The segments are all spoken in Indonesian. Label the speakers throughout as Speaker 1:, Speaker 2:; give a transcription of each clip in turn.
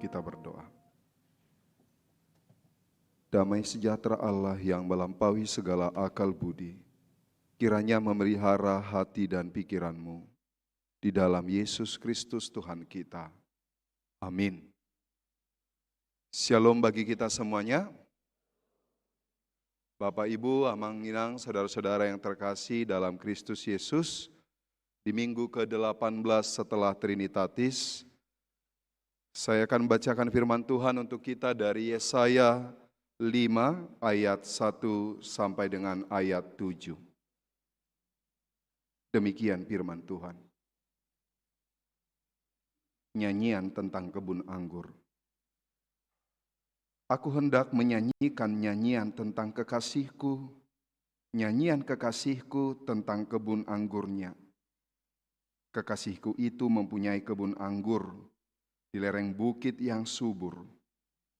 Speaker 1: Kita berdoa. Damai sejahtera Allah yang melampaui segala akal budi, kiranya memelihara hati dan pikiranmu di dalam Yesus Kristus Tuhan kita. Amin. Shalom bagi kita semuanya. Bapak, Ibu, Amang Inang, saudara-saudara yang terkasih dalam Kristus Yesus, di minggu ke-18 setelah Trinitatis, saya akan membacakan firman Tuhan untuk kita dari Yesaya 5 ayat 1 sampai dengan ayat 7. Demikian firman Tuhan. Nyanyian tentang kebun anggur. Aku hendak menyanyikan nyanyian tentang kekasihku, nyanyian kekasihku tentang kebun anggurnya. Kekasihku itu mempunyai kebun anggur di lereng bukit yang subur.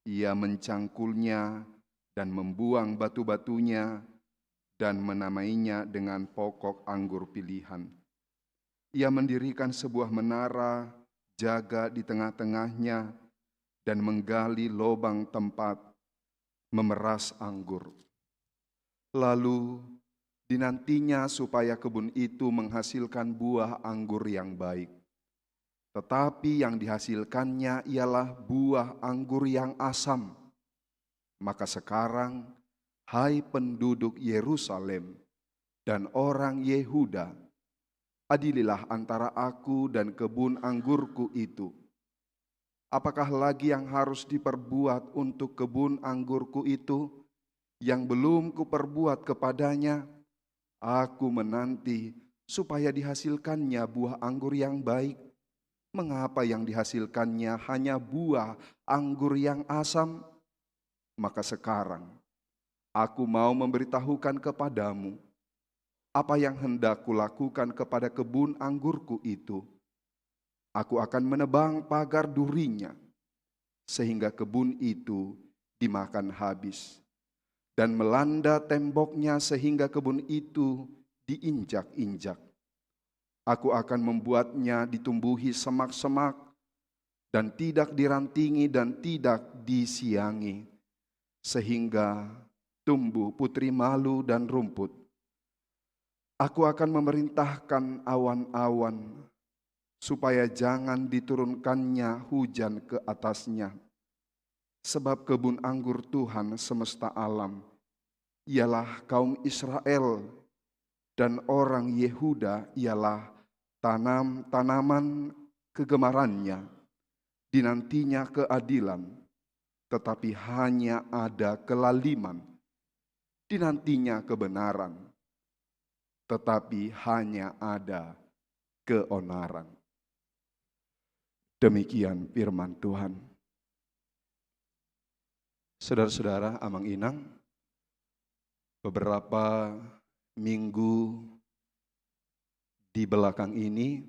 Speaker 1: Ia mencangkulnya dan membuang batu-batunya dan menamainya dengan pokok anggur pilihan. Ia mendirikan sebuah menara jaga di tengah-tengahnya dan menggali lubang tempat memeras anggur. Lalu dinantinya supaya kebun itu menghasilkan buah anggur yang baik. Tetapi yang dihasilkannya ialah buah anggur yang asam. Maka sekarang, hai penduduk Yerusalem dan orang Yehuda, adililah antara aku dan kebun anggurku itu. Apakah lagi yang harus diperbuat untuk kebun anggurku itu yang belum kuperbuat kepadanya? Aku menanti supaya dihasilkannya buah anggur yang baik. Mengapa yang dihasilkannya hanya buah anggur yang asam? Maka sekarang aku mau memberitahukan kepadamu apa yang hendak kulakukan kepada kebun anggurku itu. Aku akan menebang pagar durinya sehingga kebun itu dimakan habis, dan melanda temboknya sehingga kebun itu diinjak-injak. Aku akan membuatnya ditumbuhi semak-semak dan tidak dirantingi dan tidak disiangi, sehingga tumbuh putri malu dan rumput. Aku akan memerintahkan awan-awan supaya jangan diturunkannya hujan ke atasnya. Sebab kebun anggur Tuhan semesta alam ialah kaum Israel, dan orang Yehuda ialah tanaman kegemarannya. Dinantinya keadilan, tetapi hanya ada kelaliman. Dinantinya kebenaran, tetapi hanya ada keonaran. Demikian firman Tuhan. Saudara-saudara, Amang Inang, beberapa minggu di belakang ini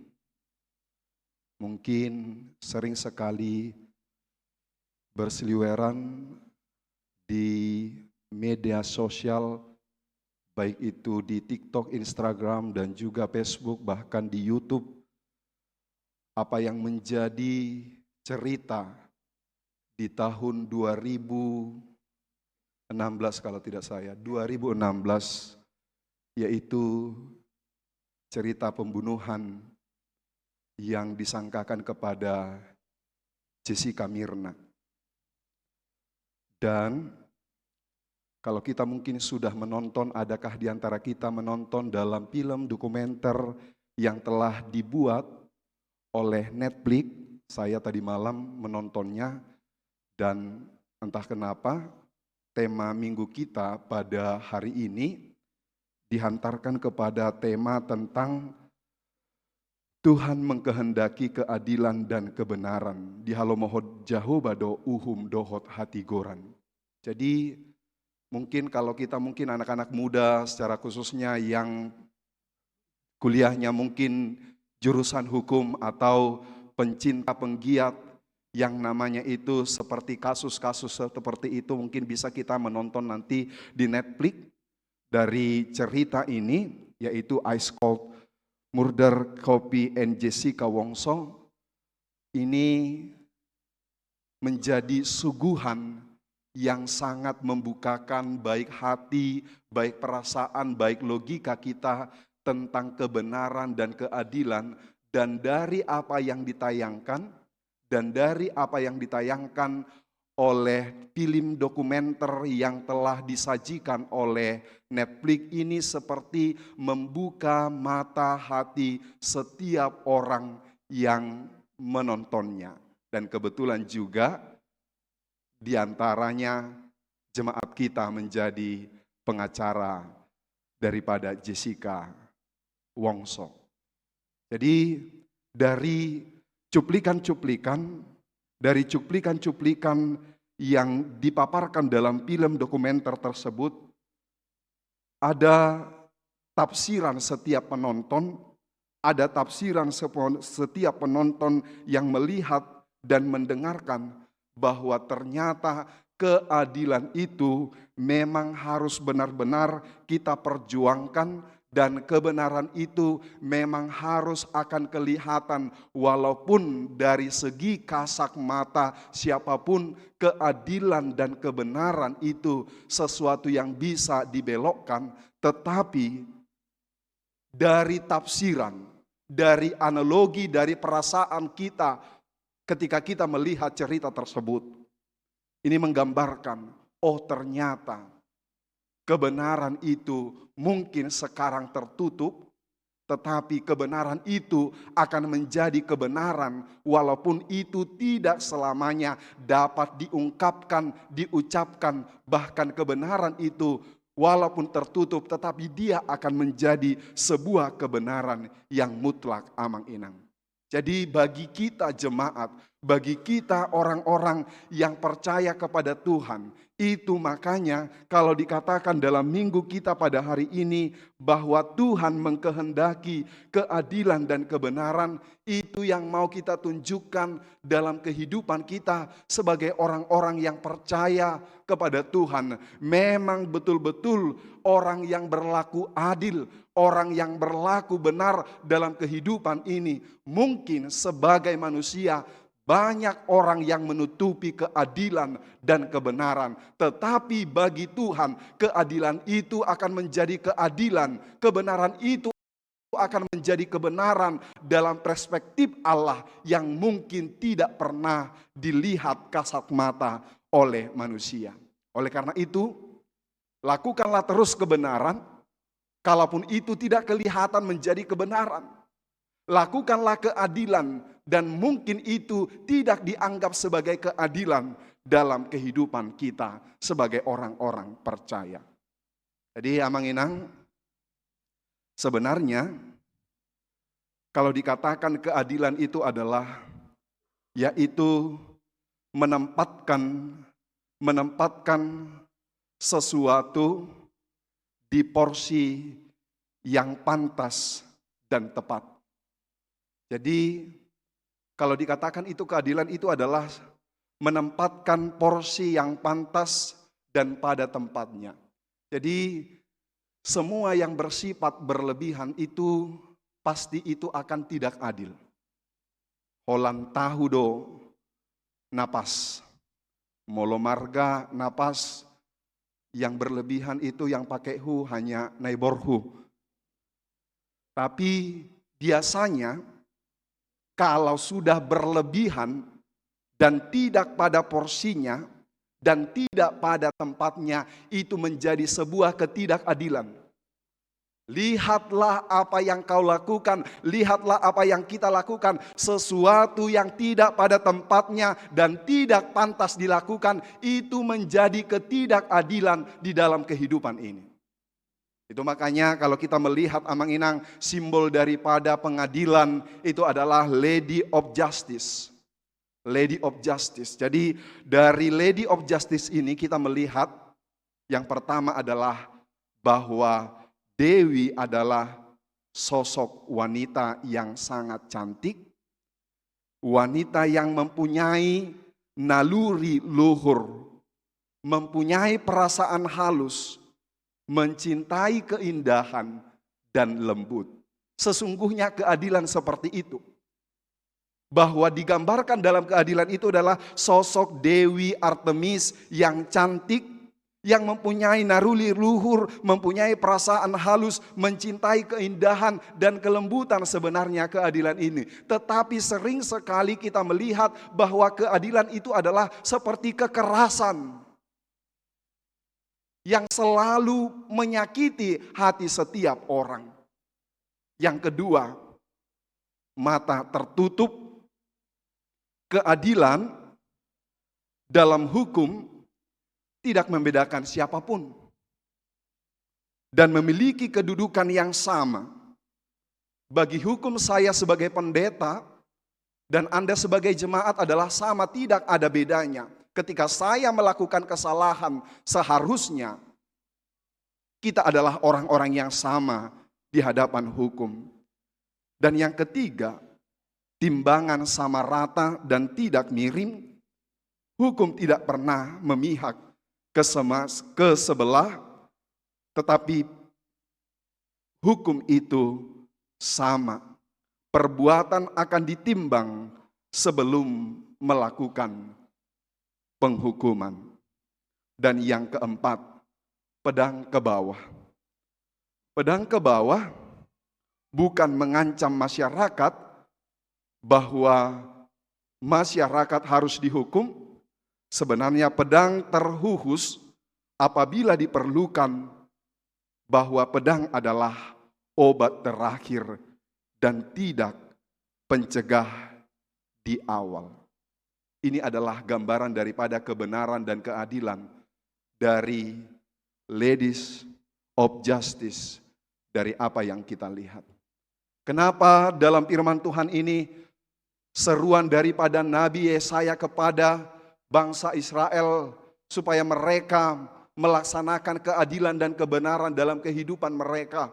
Speaker 1: mungkin sering sekali berseliweran di media sosial, baik itu di TikTok, Instagram, dan juga Facebook, bahkan di YouTube, apa yang menjadi cerita di tahun 2016 kalau tidak saya, 2016, yaitu cerita pembunuhan yang disangkakan kepada Jessica Mirna. Dan kalau kita mungkin sudah menonton, adakah di antara kita menonton dalam film dokumenter yang telah dibuat oleh Netflix? Saya tadi malam menontonnya, dan entah kenapa tema minggu kita pada hari ini dihantarkan kepada tema tentang Tuhan mengkehendaki keadilan dan kebenaran. Di halomohod jahobado uhum dohot hati goran. Jadi mungkin kalau kita mungkin anak-anak muda secara khususnya yang kuliahnya mungkin jurusan hukum atau pencinta penggiat yang namanya itu seperti kasus-kasus seperti itu, mungkin bisa kita menonton nanti di Netflix dari cerita ini, yaitu Ice Cold Murder Copy and Jessica Wongso. Ini menjadi suguhan yang sangat membukakan baik hati, baik perasaan, baik logika kita tentang kebenaran dan keadilan. Dan dari apa yang ditayangkan, oleh film dokumenter yang telah disajikan oleh Netflix ini seperti membuka mata hati setiap orang yang menontonnya. Dan kebetulan juga diantaranya jemaat kita menjadi pengacara daripada Jessica Wongso. Jadi dari cuplikan-cuplikan yang dipaparkan dalam film dokumenter tersebut, ada tafsiran setiap penonton, yang melihat dan mendengarkan bahwa ternyata keadilan itu memang harus benar-benar kita perjuangkan, dan kebenaran itu memang harus akan kelihatan walaupun dari segi kasat mata siapapun. Keadilan dan kebenaran itu sesuatu yang bisa dibelokkan, tetapi dari tafsiran, dari analogi, dari perasaan kita ketika kita melihat cerita tersebut, ini menggambarkan, oh ternyata kebenaran itu mungkin sekarang tertutup, tetapi kebenaran itu akan menjadi kebenaran walaupun itu tidak selamanya dapat diungkapkan, diucapkan. Bahkan kebenaran itu walaupun tertutup, tetapi dia akan menjadi sebuah kebenaran yang mutlak, Amang Inang. Jadi bagi kita jemaat, bagi kita orang-orang yang percaya kepada Tuhan, itu makanya kalau dikatakan dalam minggu kita pada hari ini bahwa Tuhan mengkehendaki keadilan dan kebenaran, itu yang mau kita tunjukkan dalam kehidupan kita sebagai orang-orang yang percaya kepada Tuhan. Memang betul-betul orang yang berlaku adil, orang yang berlaku benar dalam kehidupan ini. Mungkin sebagai manusia banyak orang yang menutupi keadilan dan kebenaran. Tetapi bagi Tuhan keadilan itu akan menjadi keadilan. Kebenaran itu akan menjadi kebenaran dalam perspektif Allah yang mungkin tidak pernah dilihat kasat mata oleh manusia. Oleh karena itu, lakukanlah terus kebenaran, kalaupun itu tidak kelihatan menjadi kebenaran. Lakukanlah keadilan, dan mungkin itu tidak dianggap sebagai keadilan dalam kehidupan kita sebagai orang-orang percaya. Jadi Amang Inang, sebenarnya kalau dikatakan keadilan itu adalah yaitu menempatkan sesuatu di porsi yang pantas dan tepat. Jadi kalau dikatakan itu keadilan itu adalah menempatkan porsi yang pantas dan pada tempatnya. Jadi semua yang bersifat berlebihan itu pasti itu akan tidak adil. Holan tahudo napas, molo marga napas, yang berlebihan itu yang pakai hu hanya neighborhu. Tapi biasanya kalau sudah berlebihan dan tidak pada porsinya dan tidak pada tempatnya, itu menjadi sebuah ketidakadilan. Lihatlah apa yang kau lakukan, lihatlah apa yang kita lakukan, sesuatu yang tidak pada tempatnya dan tidak pantas dilakukan, itu menjadi ketidakadilan di dalam kehidupan ini. Itu makanya kalau kita melihat Amang Inang, simbol daripada pengadilan itu adalah Lady of Justice. Lady of Justice. Jadi dari Lady of Justice ini kita melihat yang pertama adalah bahwa Dewi adalah sosok wanita yang sangat cantik. Wanita yang mempunyai naluri luhur, mempunyai perasaan halus, mencintai keindahan dan lembut. Sesungguhnya keadilan seperti itu. bahwa digambarkan dalam keadilan itu adalah sosok Dewi Artemis yang cantik, yang mempunyai naruli luhur, mempunyai perasaan halus, mencintai keindahan dan kelembutan sebenarnya keadilan ini. Tetapi sering sekali kita melihat bahwa keadilan itu adalah seperti kekerasan yang selalu menyakiti hati setiap orang. Yang kedua, mata tertutup. Keadilan dalam hukum tidak membedakan siapapun dan memiliki kedudukan yang sama. Bagi hukum saya sebagai pendeta dan Anda sebagai jemaat adalah sama, tidak ada bedanya. Ketika saya melakukan kesalahan, seharusnya kita adalah orang-orang yang sama di hadapan hukum. Dan yang ketiga, timbangan sama rata dan tidak miring. Hukum tidak pernah memihak ke sebelah, tetapi hukum itu sama. Perbuatan akan ditimbang sebelum melakukan penghukuman. Dan yang keempat, pedang ke bawah. Pedang ke bawah bukan mengancam masyarakat bahwa masyarakat harus dihukum. Sebenarnya pedang terhuhus apabila diperlukan, bahwa pedang adalah obat terakhir dan tidak pencegah di awal. Ini adalah gambaran daripada kebenaran dan keadilan dari Ladies of Justice, dari apa yang kita lihat. Kenapa dalam firman Tuhan ini seruan daripada Nabi Yesaya kepada bangsa Israel supaya mereka melaksanakan keadilan dan kebenaran dalam kehidupan mereka.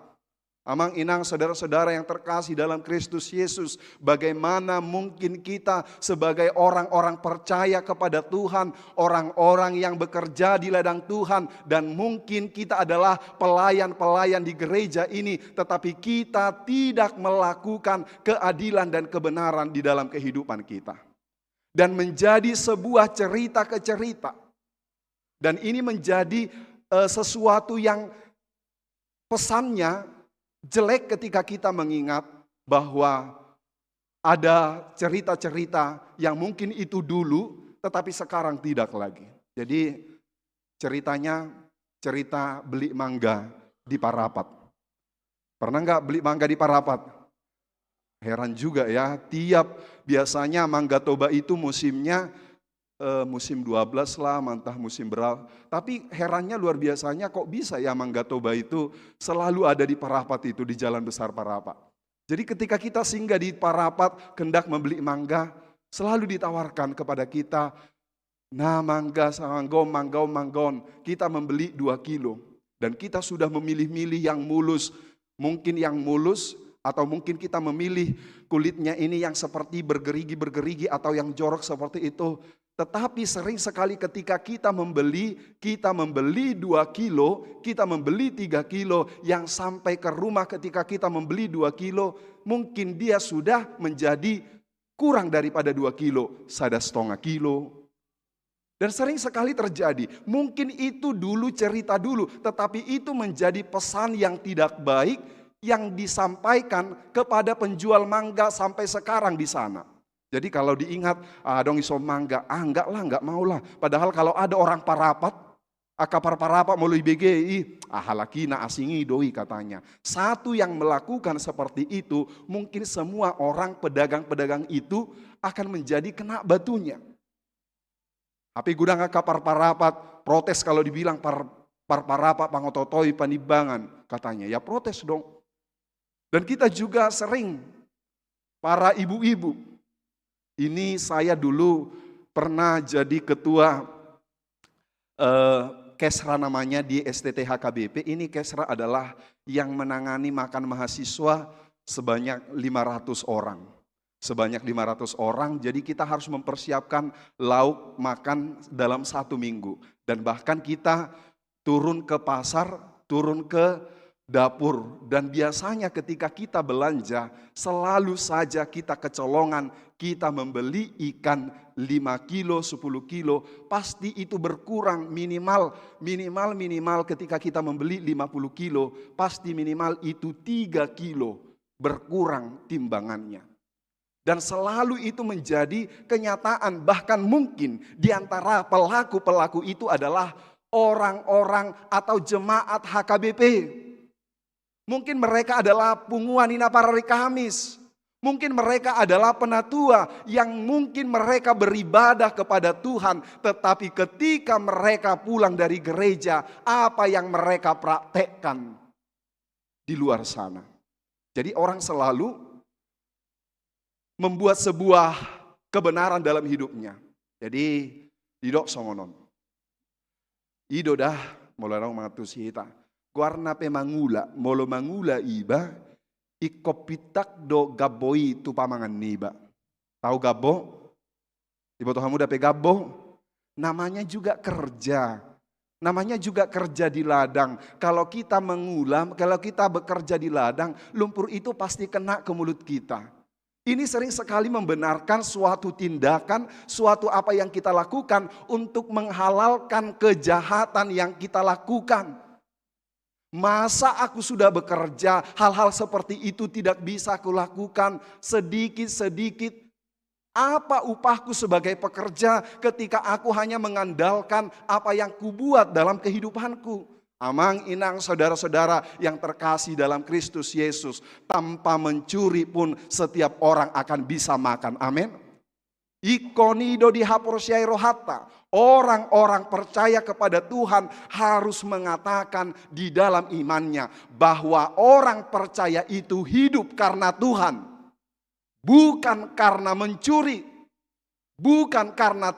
Speaker 1: Amang inang saudara-saudara yang terkasih dalam Kristus Yesus, bagaimana mungkin kita sebagai orang-orang percaya kepada Tuhan, orang-orang yang bekerja di ladang Tuhan, dan mungkin kita adalah pelayan-pelayan di gereja ini, tetapi kita tidak melakukan keadilan dan kebenaran di dalam kehidupan kita. Dan menjadi sebuah cerita ke cerita. Dan ini menjadi sesuatu yang pesannya jelek ketika kita mengingat bahwa ada cerita-cerita yang mungkin itu dulu tetapi sekarang tidak lagi. Jadi ceritanya cerita beli mangga di Parapat. Pernah nggak beli mangga di Parapat? Heran juga ya, biasanya Mangga Toba itu musimnya musim 12 lah, mantah musim berapa. Tapi herannya luar biasanya kok bisa ya Mangga Toba itu selalu ada di Parapat itu, di Jalan Besar Parapat. Jadi ketika kita singgah di Parapat, hendak membeli mangga, selalu ditawarkan kepada kita, nah mangga, manggon, kita membeli 2 kilo. Dan kita sudah memilih-milih yang mulus, mungkin yang mulus, atau mungkin kita memilih kulitnya ini yang seperti bergerigi atau yang jorok seperti itu. Tetapi sering sekali ketika kita membeli 2 kilo, kita membeli 3 kilo, yang sampai ke rumah ketika kita membeli 2 kilo, mungkin dia sudah menjadi kurang daripada 2 kilo, 1,5 kilo. Dan sering sekali terjadi, mungkin itu dulu cerita dulu, tetapi itu menjadi pesan yang tidak baik, yang disampaikan kepada penjual mangga sampai sekarang di sana. Jadi kalau diingat, dong iso mangga, enggak lah, enggak mau lah. Padahal kalau ada orang Parapat, akapar Parapat melalui BGI, halakina asingi doi katanya. Satu yang melakukan seperti itu, mungkin semua orang pedagang-pedagang itu akan menjadi kena batunya. Tapi gudang akapar Parapat, protes kalau dibilang Parapat pangototoi panibangan, katanya. Ya protes dong. Dan kita juga sering, para ibu-ibu, ini saya dulu pernah jadi ketua Kesra namanya di STT HKBP. Ini Kesra adalah yang menangani makan mahasiswa sebanyak 500 orang. Sebanyak 500 orang, jadi kita harus mempersiapkan lauk makan dalam 1 minggu. Dan bahkan kita turun ke pasar, turun ke dapur. Dan biasanya ketika kita belanja, selalu saja kita kecolongan, kita membeli ikan 5 kilo, 10 kilo, pasti itu berkurang minimal ketika kita membeli 50 kilo, pasti minimal itu 3 kilo berkurang timbangannya. Dan selalu itu menjadi kenyataan, bahkan mungkin di antara pelaku-pelaku itu adalah orang-orang atau jemaat HKBP. Mungkin mereka adalah punguan Nina para hari Kamis. Mungkin mereka adalah penatua yang mungkin mereka beribadah kepada Tuhan. Tetapi ketika mereka pulang dari gereja, apa yang mereka praktekkan di luar sana. Jadi orang selalu membuat sebuah kebenaran dalam hidupnya. Jadi tidak songonon. Ido dah mulai orang mengatusi kita. Guarna pe mangula, molo mangula iba, ikopitak do gaboi tu pamangan niba. Tahu gabo? Ibu Tuhan muda pe gabo. Namanya juga kerja. Namanya juga kerja di ladang. Kalau kita mengulam, kalau kita bekerja di ladang, lumpur itu pasti kena ke mulut kita. Ini sering sekali membenarkan suatu tindakan, suatu apa yang kita lakukan untuk menghalalkan kejahatan yang kita lakukan. Masa aku sudah bekerja, hal-hal seperti itu tidak bisa aku lakukan sedikit-sedikit. Apa upahku sebagai pekerja ketika aku hanya mengandalkan apa yang kubuat dalam kehidupanku? Amang inang saudara-saudara yang terkasih dalam Kristus Yesus, tanpa mencuri pun setiap orang akan bisa makan. Amin. Ikonido dihapursyai rohata. Orang-orang percaya kepada Tuhan harus mengatakan di dalam imannya bahwa orang percaya itu hidup karena Tuhan. Bukan karena mencuri. Bukan karena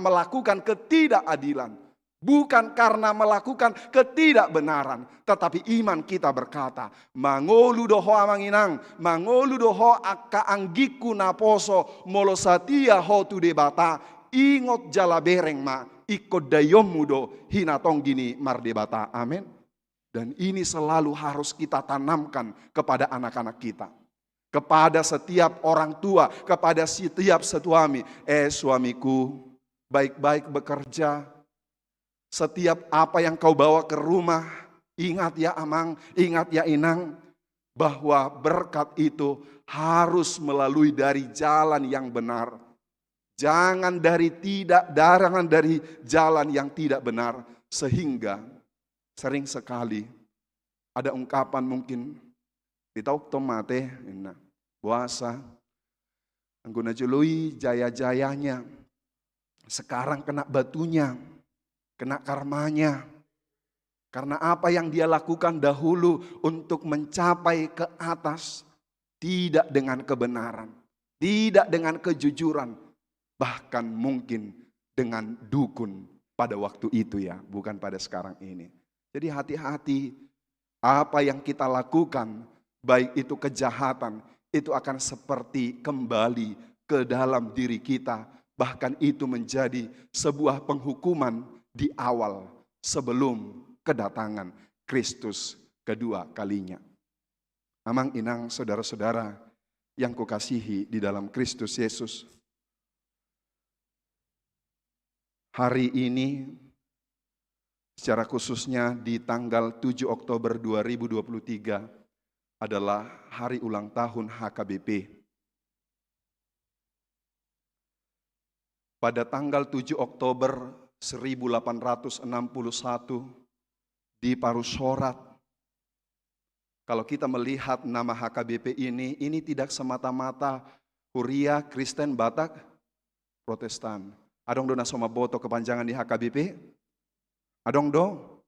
Speaker 1: melakukan ketidakadilan. Bukan karena melakukan ketidakbenaran, tetapi iman kita berkata, mangolu doho amanginang, mangolu doho akka anggiku naposo, molosatia ho tu debata, ingot jala bereng ma, ikut dayom mudo, hinatong gini mardebata. Amin. Dan ini selalu harus kita tanamkan kepada anak-anak kita. Kepada setiap orang tua, kepada setiap suami. Suamiku, baik-baik bekerja. Setiap apa yang kau bawa ke rumah, ingat ya amang, ingat ya inang, bahwa berkat itu harus melalui dari jalan yang benar. Jangan dari jalan yang tidak benar, sehingga sering sekali ada ungkapan mungkin ditauk tomate, puasa, angguna jelui jaya-jayanya, sekarang kena batunya. Kena karmanya. Karena apa yang dia lakukan dahulu untuk mencapai ke atas. Tidak dengan kebenaran. Tidak dengan kejujuran. Bahkan mungkin dengan dukun pada waktu itu ya. Bukan pada sekarang ini. Jadi hati-hati. Apa yang kita lakukan. Baik itu kejahatan. Itu akan seperti kembali ke dalam diri kita. Bahkan itu menjadi sebuah penghukuman di awal sebelum kedatangan Kristus kedua kalinya. Amang inang saudara-saudara yang kukasihi di dalam Kristus Yesus. Hari ini secara khususnya di tanggal 7 Oktober 2023 adalah hari ulang tahun HKBP. Pada tanggal 7 Oktober 1861 di Parusorat. Kalau kita melihat nama HKBP ini tidak semata-mata Huria Kristen Batak Protestan. Adong do nasoma boto kepanjangan di HKBP? Adong do?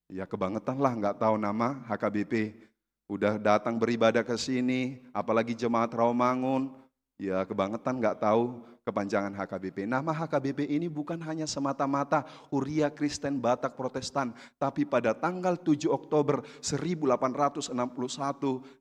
Speaker 1: Ya kebangetan lah nggak tahu nama HKBP. Udah datang beribadah ke sini, apalagi jemaat Rawamangun, ya kebangetan nggak tahu kepanjangan HKBP. Nama HKBP ini bukan hanya semata-mata Huria Kristen Batak Protestan, tapi pada tanggal 7 Oktober 1861,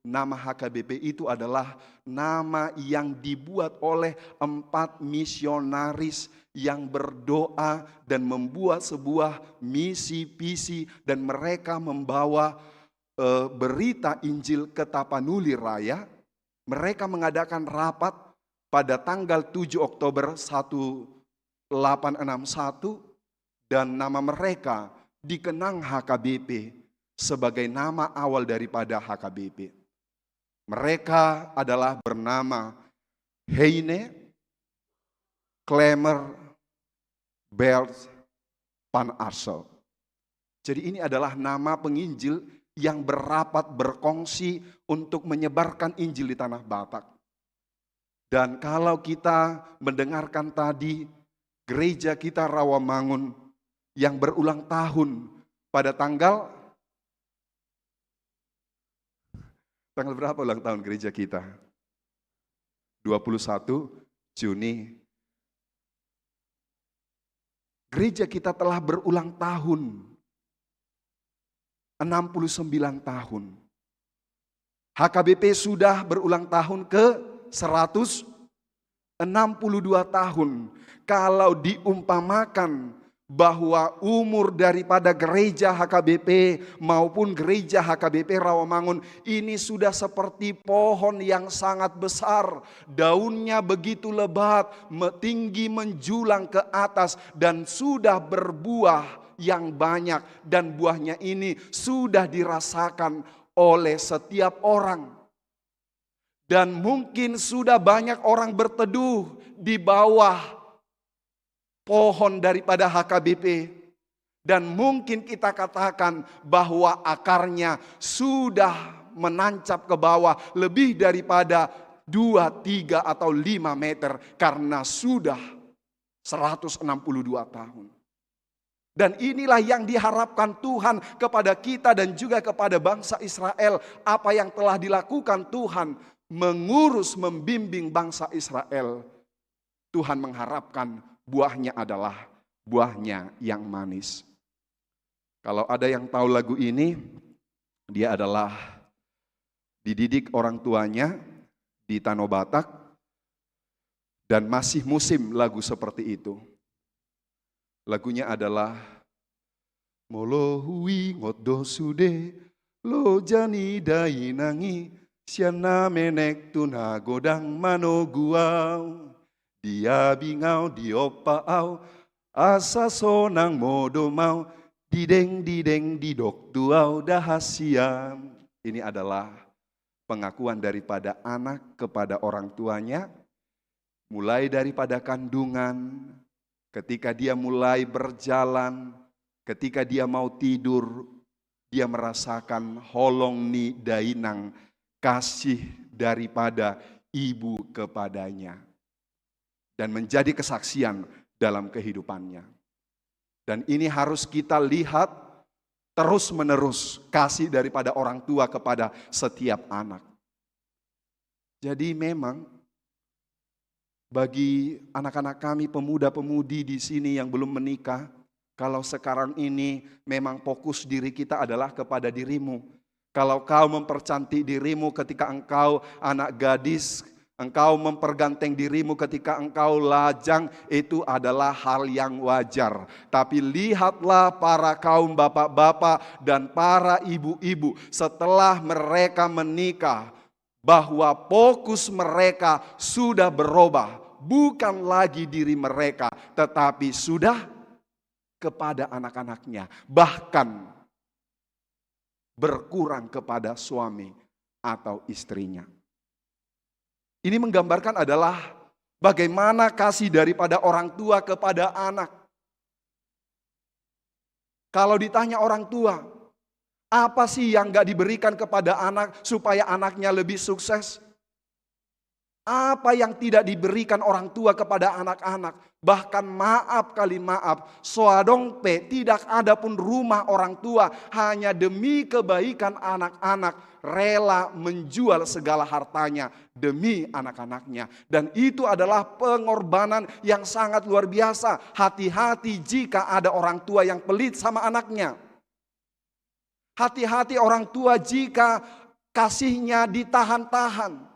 Speaker 1: nama HKBP itu adalah nama yang dibuat oleh 4 misionaris yang berdoa dan membuat sebuah misi visi, dan mereka membawa berita Injil ke Tapanuli Raya. Mereka mengadakan rapat pada tanggal 7 Oktober 1861 dan nama mereka dikenang HKBP sebagai nama awal daripada HKBP. Mereka adalah bernama Heine Klemer Bert Van Arsel. Jadi ini adalah nama penginjil yang berapat berkongsi untuk menyebarkan Injil di tanah Batak. Dan kalau kita mendengarkan tadi gereja kita Rawamangun yang berulang tahun pada tanggal berapa ulang tahun gereja kita? 21 Juni. Gereja kita telah berulang tahun. 69 tahun. HKBP sudah berulang tahun ke 162 tahun. Kalau diumpamakan bahwa umur daripada gereja HKBP maupun gereja HKBP Rawamangun ini sudah seperti pohon yang sangat besar. Daunnya begitu lebat, tinggi menjulang ke atas dan sudah berbuah yang banyak, dan buahnya ini sudah dirasakan oleh setiap orang. Dan mungkin sudah banyak orang berteduh di bawah pohon daripada HKBP. Dan mungkin kita katakan bahwa akarnya sudah menancap ke bawah lebih daripada 2, 3 atau 5 meter karena sudah 162 tahun. Dan inilah yang diharapkan Tuhan kepada kita dan juga kepada bangsa Israel. Apa yang telah dilakukan Tuhan mengurus, membimbing bangsa Israel. Tuhan mengharapkan buahnya adalah buahnya yang manis. Kalau ada yang tahu lagu ini, dia adalah dididik orang tuanya di Tanah Batak. Dan masih musim lagu seperti itu. Lagunya adalah Molo hui ngodo sude lo jani dainangi siana menek tuna godang mano guau dia bingau diopaau asa sonang modo mau dideng didok duau dahasiam. Ini adalah pengakuan daripada anak kepada orang tuanya, mulai daripada kandungan, ketika dia mulai berjalan, ketika dia mau tidur, dia merasakan holong ni dainang, kasih daripada ibu kepadanya. Dan menjadi kesaksian dalam kehidupannya. Dan ini harus kita lihat terus menerus kasih daripada orang tua kepada setiap anak. Jadi memang bagi anak-anak kami, pemuda-pemudi di sini yang belum menikah, kalau sekarang ini memang fokus diri kita adalah kepada dirimu. Kalau kau mempercantik dirimu ketika engkau anak gadis, engkau memperganteng dirimu ketika engkau lajang, itu adalah hal yang wajar. Tapi lihatlah para kaum bapak-bapak dan para ibu-ibu setelah mereka menikah, bahwa fokus mereka sudah berubah. Bukan lagi diri mereka, tetapi sudah kepada anak-anaknya. Bahkan berkurang kepada suami atau istrinya. Ini menggambarkan adalah bagaimana kasih daripada orang tua kepada anak. Kalau ditanya orang tua, apa sih yang gak diberikan kepada anak supaya anaknya lebih sukses? Apa yang tidak diberikan orang tua kepada anak-anak? Bahkan maaf kali maaf, soadongpe tidak ada pun rumah orang tua hanya demi kebaikan anak-anak rela menjual segala hartanya demi anak-anaknya. Dan itu adalah pengorbanan yang sangat luar biasa. Hati-hati jika ada orang tua yang pelit sama anaknya. Hati-hati orang tua jika kasihnya ditahan-tahan.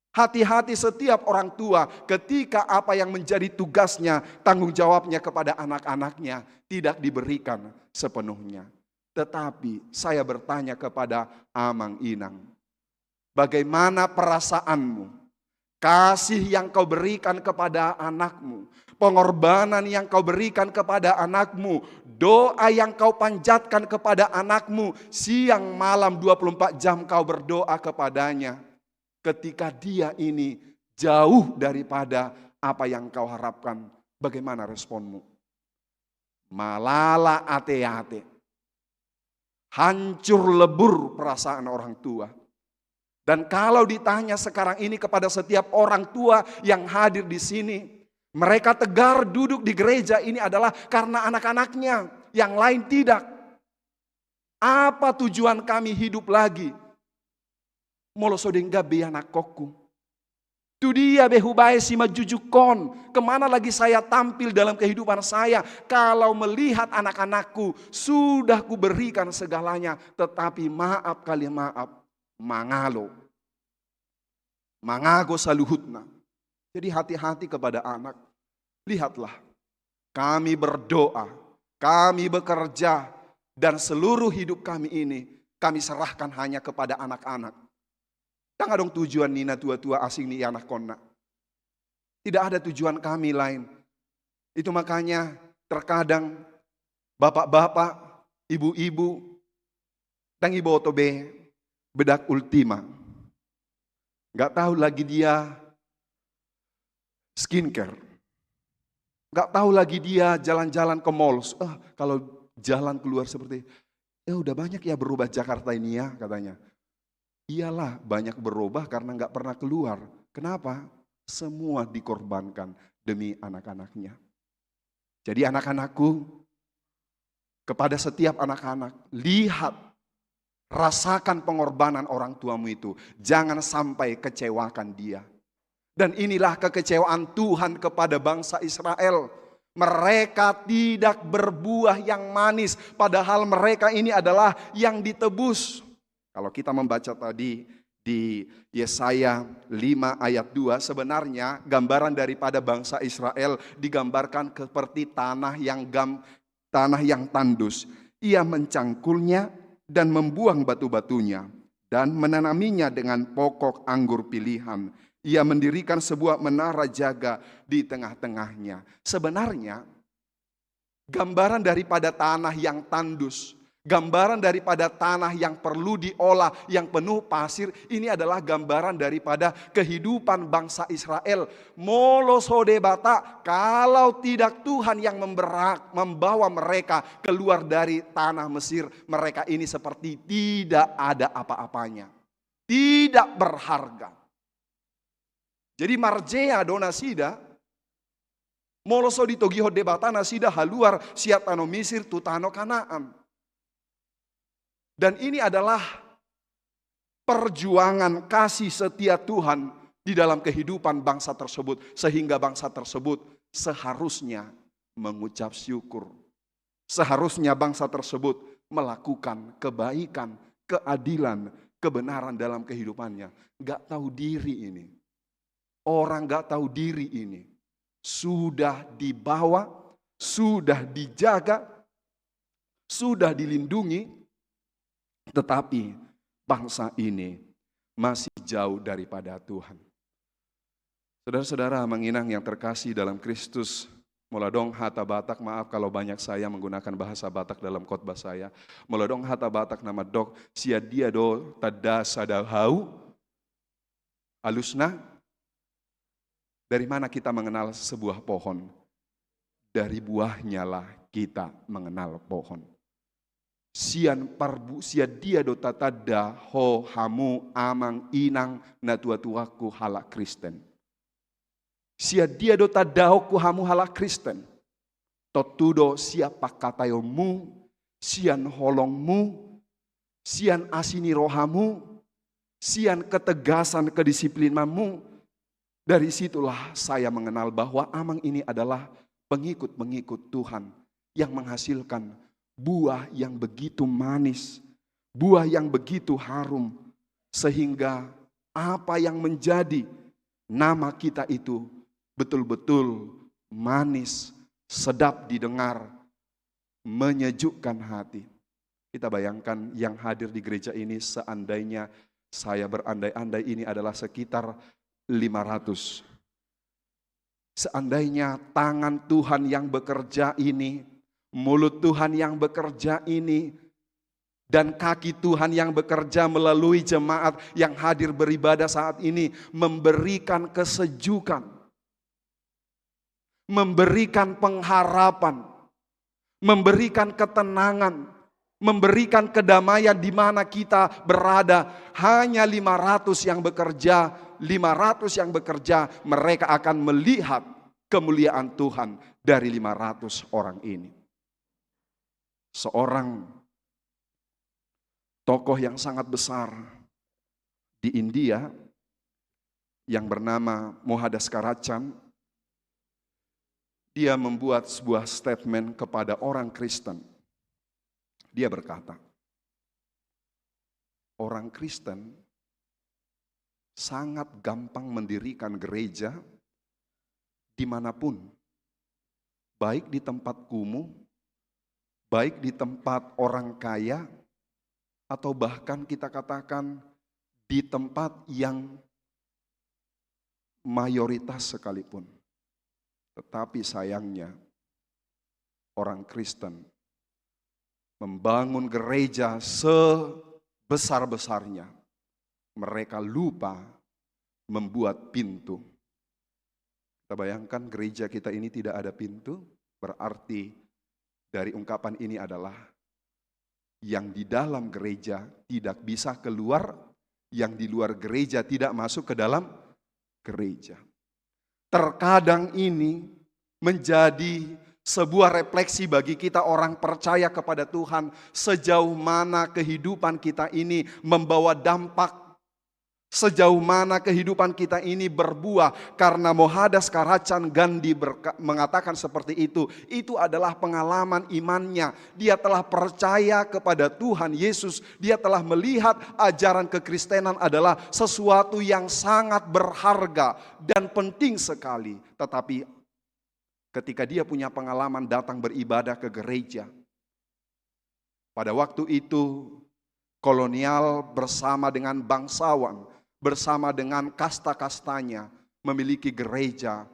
Speaker 1: Hati-hati setiap orang tua ketika apa yang menjadi tugasnya, tanggung jawabnya kepada anak-anaknya tidak diberikan sepenuhnya. Tetapi saya bertanya kepada Amang Inang, bagaimana perasaanmu? Kasih yang kau berikan kepada anakmu, pengorbanan yang kau berikan kepada anakmu, doa yang kau panjatkan kepada anakmu, siang malam 24 jam kau berdoa kepadanya. Ketika dia ini jauh daripada apa yang kau harapkan, bagaimana responmu? Malala ate-ate. Hancur lebur perasaan orang tua. Dan kalau ditanya sekarang ini kepada setiap orang tua yang hadir di sini, mereka tegar duduk di gereja ini adalah karena anak-anaknya, yang lain tidak. Apa tujuan kami hidup lagi? Molosodengga be anak kokku. Tu dia behubai si majujukon. Kemana lagi saya tampil dalam kehidupan saya kalau melihat anak-anakku sudah kuberikan segalanya, tetapi maaf kali maaf, mangalo. Mangago saluhutna. Jadi hati-hati kepada anak. Lihatlah, kami berdoa, kami bekerja, dan seluruh hidup kami ini kami serahkan hanya kepada anak-anak. Jangan dong tujuan nina tua-tua asing ni anak kona. Tidak ada tujuan kami lain. Itu makanya terkadang bapak-bapak, ibu-ibu, dan ibu otobe bedak ultima. Gak tahu lagi dia skincare. Gak tahu lagi dia jalan-jalan ke mall. Kalau jalan keluar seperti, ya udah banyak ya berubah Jakarta ini ya katanya. Iyalah banyak berubah karena gak pernah keluar. Kenapa? Semua dikorbankan demi anak-anaknya. Jadi anak-anakku, kepada setiap anak-anak, lihat, rasakan pengorbanan orang tuamu itu. Jangan sampai kecewakan dia. Dan inilah kekecewaan Tuhan kepada bangsa Israel. Mereka tidak berbuah yang manis. Padahal mereka ini adalah yang ditebus. Kalau kita membaca tadi di Yesaya 5 ayat 2. Sebenarnya gambaran daripada bangsa Israel digambarkan seperti tanah yang tandus. Ia mencangkulnya dan membuang batu-batunya dan menanaminya dengan pokok anggur pilihan. Ia mendirikan sebuah menara jaga di tengah-tengahnya. Sebenarnya gambaran daripada tanah yang tandus, gambaran daripada tanah yang perlu diolah, yang penuh pasir, ini adalah gambaran daripada kehidupan bangsa Israel. Molosode bata, kalau tidak Tuhan yang membawa mereka keluar dari tanah Mesir, mereka ini seperti tidak ada apa-apanya. Tidak berharga. Jadi marjea donasida, molosodi togiho debata nasida haluar siatano Mesir tutano Kanaan. Dan ini adalah perjuangan kasih setia Tuhan di dalam kehidupan bangsa tersebut. Sehingga bangsa tersebut seharusnya mengucap syukur. Seharusnya bangsa tersebut melakukan kebaikan, keadilan, kebenaran dalam kehidupannya. Gak tahu diri ini. Orang gak tahu diri ini. Sudah dibawa, sudah dijaga, sudah dilindungi. Tetapi bangsa ini masih jauh daripada Tuhan. Saudara-saudara menginang yang terkasih dalam Kristus, Moladong hata Batak, maaf kalau banyak saya menggunakan bahasa Batak dalam khotbah saya. Moladong hata Batak nama dok, sia dia do tada sadahau, alusna. Dari mana kita mengenal sebuah pohon? Dari buahnya lah kita mengenal pohon. Sian parbu sia dia do tatada ho hamu amang inang na tua-tuaku halak Kristen. Sia dia do tadaoku hamu halak Kristen. Totudo siapa katayomu, sian holongmu, sian asini rohamu, sian ketegasan kedisiplinanmu. Dari situlah saya mengenal bahwa amang ini adalah pengikut-pengikut Tuhan yang menghasilkan buah yang begitu manis, buah yang begitu harum, sehingga apa yang menjadi nama kita itu betul-betul manis, sedap didengar, menyejukkan hati. Kita bayangkan yang hadir di gereja ini, seandainya saya berandai-andai ini adalah sekitar 500. Seandainya tangan Tuhan yang bekerja ini, mulut Tuhan yang bekerja ini, dan kaki Tuhan yang bekerja melalui jemaat yang hadir beribadah saat ini, memberikan kesejukan, memberikan pengharapan, memberikan ketenangan, memberikan kedamaian di mana kita berada. Hanya 500 yang bekerja, 500 yang bekerja, mereka akan melihat kemuliaan Tuhan dari 500 orang ini. Seorang tokoh yang sangat besar di India yang bernama Mohandas Karachand, dia membuat sebuah statement kepada orang Kristen. Dia berkata, orang Kristen sangat gampang mendirikan gereja dimanapun, baik di tempat kumuh, baik di tempat orang kaya, atau bahkan kita katakan di tempat yang mayoritas sekalipun. Tetapi sayangnya orang Kristen membangun gereja sebesar-besarnya, mereka lupa membuat pintu. Kita bayangkan gereja kita ini tidak ada pintu, berarti dari ungkapan ini adalah yang di dalam gereja tidak bisa keluar, yang di luar gereja tidak masuk ke dalam gereja. Terkadang ini menjadi sebuah refleksi bagi kita orang percaya kepada Tuhan, sejauh mana kehidupan kita ini membawa dampak, sejauh mana kehidupan kita ini berbuah. Karena Mohandas Karachand Gandhi mengatakan seperti itu adalah pengalaman imannya. Dia telah percaya kepada Tuhan Yesus, dia telah melihat ajaran kekristenan adalah sesuatu yang sangat berharga dan penting sekali. Tetapi ketika dia punya pengalaman datang beribadah ke gereja, pada waktu itu kolonial bersama dengan bangsawan, bersama dengan kasta-kastanya, memiliki gereja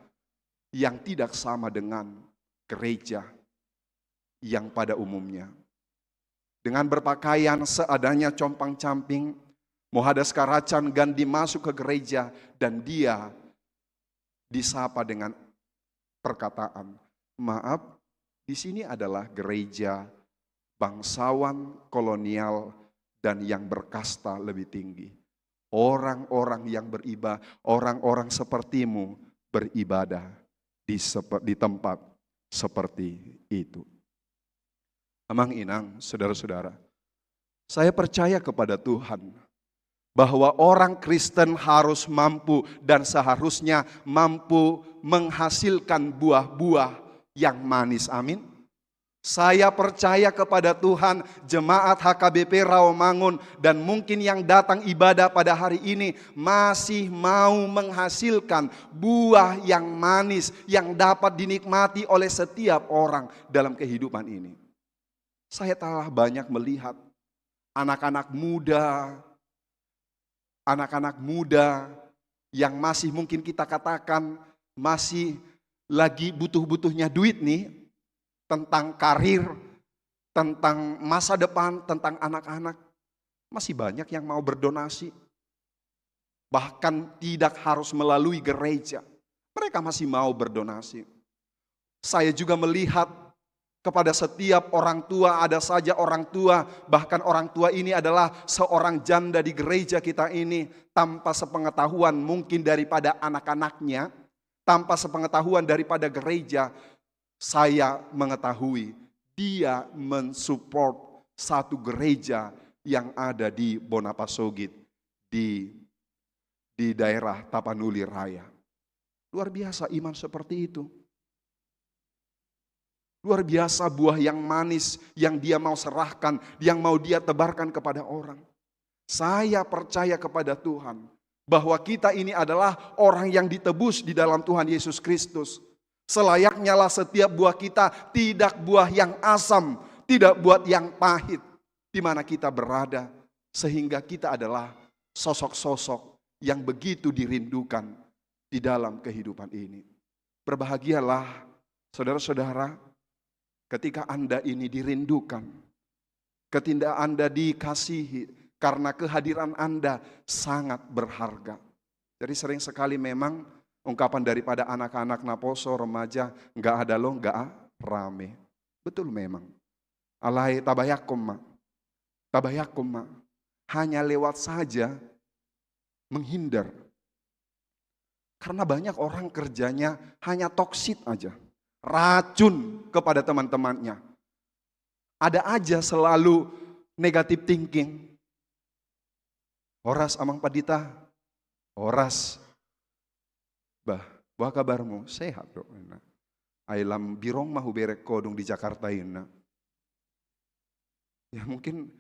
Speaker 1: yang tidak sama dengan gereja yang pada umumnya. Dengan berpakaian seadanya compang-camping, Mohandas Karachand Gandhi masuk ke gereja dan dia disapa dengan perkataan, maaf, di sini adalah gereja bangsawan, kolonial, dan yang berkasta lebih tinggi. Orang-orang yang beribadah, orang-orang sepertimu beribadah di tempat seperti itu. Amang inang, saudara-saudara, saya percaya kepada Tuhan bahwa orang Kristen harus mampu dan seharusnya mampu menghasilkan buah-buah yang manis. Amin. Saya percaya kepada Tuhan, jemaat HKBP Rawamangun dan mungkin yang datang ibadah pada hari ini masih mau menghasilkan buah yang manis yang dapat dinikmati oleh setiap orang dalam kehidupan ini. Saya telah banyak melihat anak-anak muda yang masih mungkin kita katakan masih lagi butuh-butuhnya duit nih, tentang karir, tentang masa depan, tentang anak-anak. Masih banyak yang mau berdonasi. Bahkan tidak harus melalui gereja. Mereka masih mau berdonasi. Saya juga melihat kepada setiap orang tua, ada saja orang tua, bahkan orang tua ini adalah seorang janda di gereja kita ini, tanpa sepengetahuan mungkin daripada anak-anaknya, tanpa sepengetahuan daripada gereja. Saya mengetahui dia mensupport satu gereja yang ada di Bonapasogit di daerah Tapanuli Raya. Luar biasa iman seperti itu. Luar biasa buah yang manis yang dia mau serahkan, yang mau dia tebarkan kepada orang. Saya percaya kepada Tuhan bahwa kita ini adalah orang yang ditebus di dalam Tuhan Yesus Kristus. Selayaknya lah setiap buah kita tidak buah yang asam, tidak buah yang pahit, di mana kita berada, sehingga kita adalah sosok-sosok yang begitu dirindukan di dalam kehidupan ini. Berbahagialah saudara-saudara ketika Anda ini dirindukan, ketika Anda dikasihi, karena kehadiran Anda sangat berharga. Jadi sering sekali memang ungkapan daripada anak-anak naposo, remaja, enggak ada lo, enggak rame. Betul memang. Alai tabayakum ma. Hanya lewat saja menghindar. Karena banyak orang kerjanya hanya toksit aja. Racun kepada teman-temannya. Ada aja selalu negative thinking. Oras amang padita, oras. Bah, buah kabarmu sehat bro. Ailam birong mahu berek kodong di Jakarta ini. Ya mungkin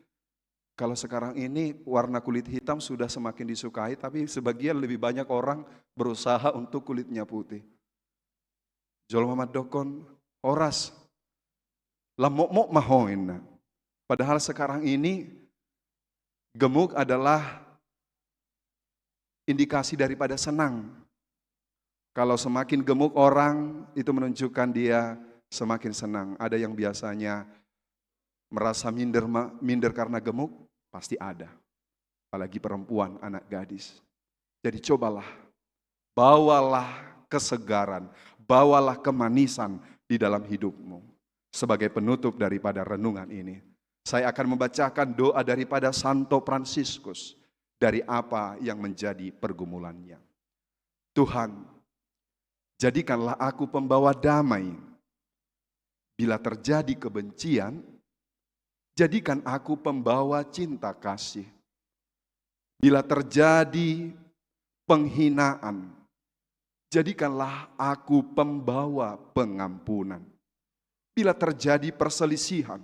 Speaker 1: kalau sekarang ini warna kulit hitam sudah semakin disukai, tapi sebagian lebih banyak orang berusaha untuk kulitnya putih. Jol Muhammad Dokon, oras. Lamok-mok mahoin. Padahal sekarang ini gemuk adalah indikasi daripada senang. Kalau semakin gemuk orang, itu menunjukkan dia semakin senang. Ada yang biasanya merasa minder karena gemuk, pasti ada. Apalagi perempuan, anak gadis. Jadi cobalah, bawalah kesegaran, bawalah kemanisan di dalam hidupmu. Sebagai penutup daripada renungan ini, saya akan membacakan doa daripada Santo Fransiskus. Dari apa yang menjadi pergumulannya. Tuhan, jadikanlah aku pembawa damai. Bila terjadi kebencian, jadikan aku pembawa cinta kasih. Bila terjadi penghinaan, jadikanlah aku pembawa pengampunan. Bila terjadi perselisihan,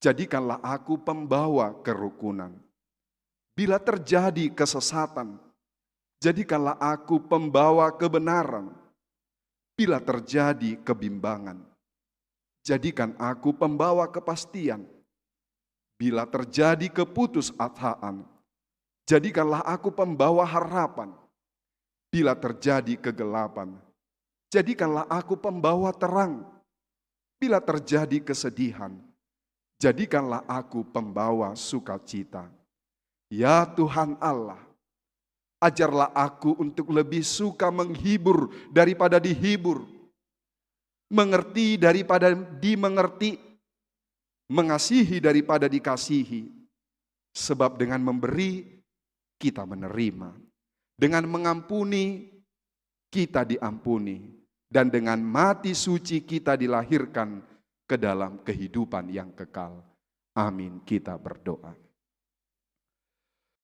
Speaker 1: jadikanlah aku pembawa kerukunan. Bila terjadi kesesatan, jadikanlah aku pembawa kebenaran. Bila terjadi kebimbangan, jadikan aku pembawa kepastian. Bila terjadi keputusasaan, jadikanlah aku pembawa harapan. Bila terjadi kegelapan, jadikanlah aku pembawa terang. Bila terjadi kesedihan, jadikanlah aku pembawa sukacita. Ya Tuhan Allah, ajarlah aku untuk lebih suka menghibur daripada dihibur, mengerti daripada dimengerti, mengasihi daripada dikasihi. Sebab dengan memberi, kita menerima. Dengan mengampuni, kita diampuni. Dan dengan mati suci kita dilahirkan ke dalam kehidupan yang kekal. Amin, kita berdoa.